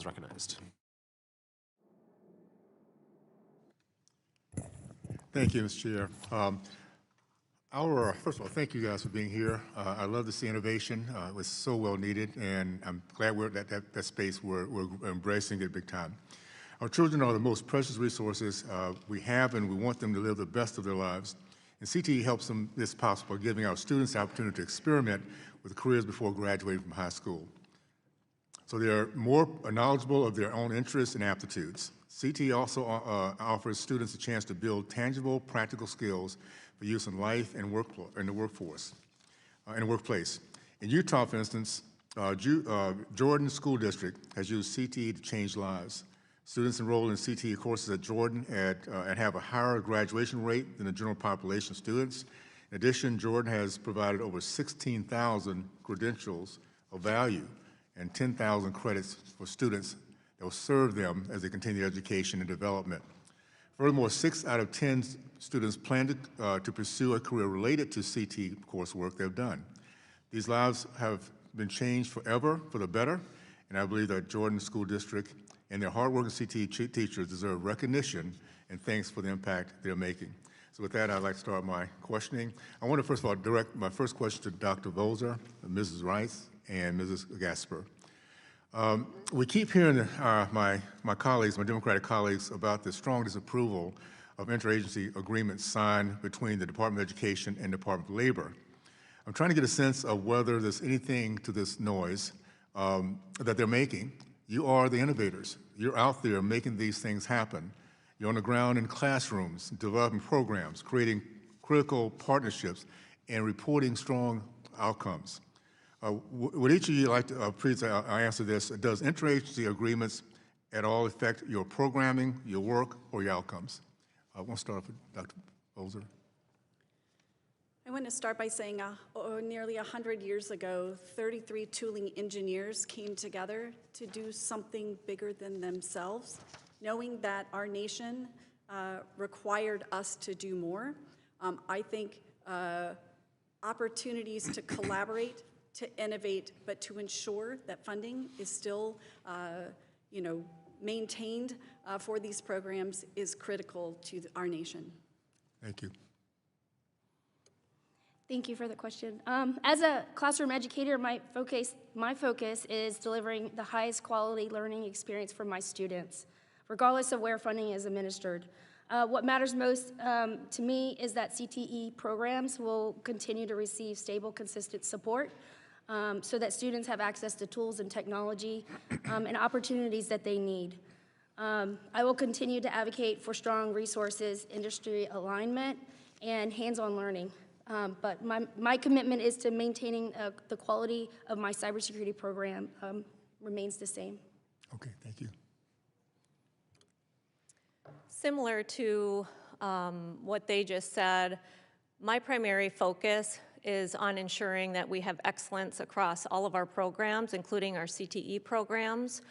is recognized. Thank you, Mr. Chair. First of all, thank you guys for being here. I love to see innovation. It was so well needed, and I'm glad we're at that space we're embracing it big time. Our children are the most precious resources we have, and we want them to live the best of their lives. And CTE helps them this possible, giving our students the opportunity to experiment with careers before graduating from high school. So they're more knowledgeable of their own interests and aptitudes. CTE also offers students a chance to build tangible, practical skills for use in life and in the workforce, in the workplace. In Utah, for instance, Jordan School District has used CTE to change lives. Students enrolled in CTE courses at Jordan and have a higher graduation rate than the general population of students. In addition, Jordan has provided over 16,000 credentials of value and 10,000 credits for students that will serve them as they continue education and development. Furthermore, 6 out of 10 students plan to pursue a career related to CTE coursework they've done. These lives have been changed forever for the better, and I believe that Jordan School District and their hardworking CTE teachers deserve recognition and thanks for the impact they're making. So with that, I'd like to start my questioning. I want to first of all direct my first question to Dr. Volzer, Mrs. Rice, and Mrs. Gasper. We keep hearing my colleagues, my Democratic colleagues, about the strong disapproval of interagency agreements signed between the Department of Education and Department of Labor. I'm trying to get a sense of whether there's anything to this noise that they're making. You are the innovators. You're out there making these things happen. You're on the ground in classrooms, developing programs, creating critical partnerships, and reporting strong outcomes. Would each of you like to please answer this? Does interagency agreements at all affect your programming, your work, or your outcomes? I want to start off with Dr. Volzer. I want to start by saying nearly 100 years ago, 33 tooling engineers came together to do something bigger than themselves, knowing that our nation required us to do more. I think opportunities to collaborate, to innovate, but to ensure that funding is still maintained for these programs is critical to our nation. Thank you. Thank you for the question. As a classroom educator, my focus is delivering the highest quality learning experience for my students, regardless of where funding is administered. What matters most to me is that CTE programs will continue to receive stable, consistent support so that students have access to tools and technology and opportunities that they need. I will continue to advocate for strong resources, industry alignment, and hands-on learning. But my commitment is to maintaining the quality of my cybersecurity program remains the same. Okay, thank you. Similar to what they just said, my primary focus is on ensuring that we have excellence across all of our programs, including our CTE programs.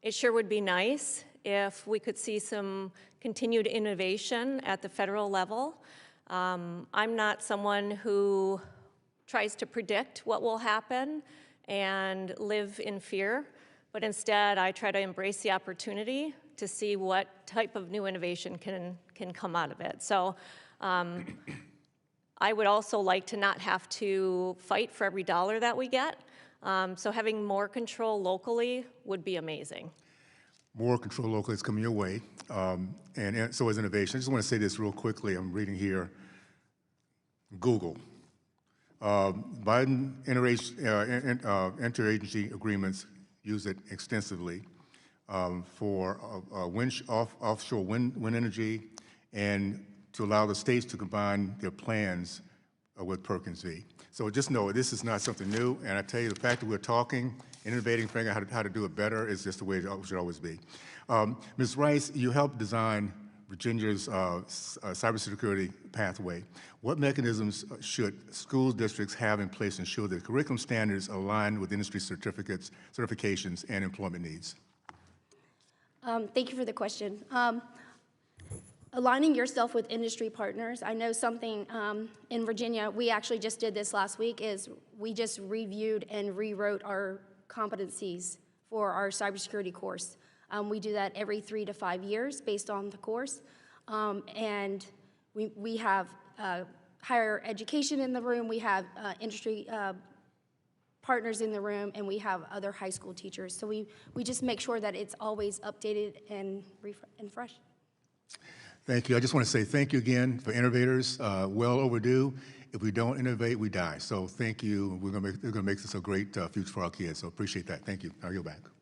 It sure would be nice if we could see some continued innovation at the federal level. I'm not someone who tries to predict what will happen and live in fear, but instead I try to embrace the opportunity to see what type of new innovation can come out of it. So I would also like to not have to fight for every dollar that we get. So having more control locally would be amazing. More control locally is coming your way, and so is innovation. I just want to say this real quickly. I'm reading here, Google. Biden interagency agreements use it extensively for offshore wind energy and to allow the states to combine their plans with Perkins V. So just know this is not something new, and I tell you, the fact that we're talking, innovating, figuring out how to do it better is just the way it should always be. Ms. Rice, you helped design Virginia's cybersecurity pathway. What mechanisms should school districts have in place to ensure that curriculum standards align with industry certifications, and employment needs? Thank you for the question. Aligning yourself with industry partners. I know something in Virginia, we actually just did this last week, is we just reviewed and rewrote our competencies for our cybersecurity course. We do that every 3 to 5 years based on the course. And we have higher education in the room, we have industry partners in the room, and we have other high school teachers. So we just make sure that it's always updated and fresh. Thank you. I just want to say thank you again for innovators. Well overdue. If we don't innovate, we die. So thank you. We're going to make this a great future for our kids. So appreciate that. Thank you. I'll yield back.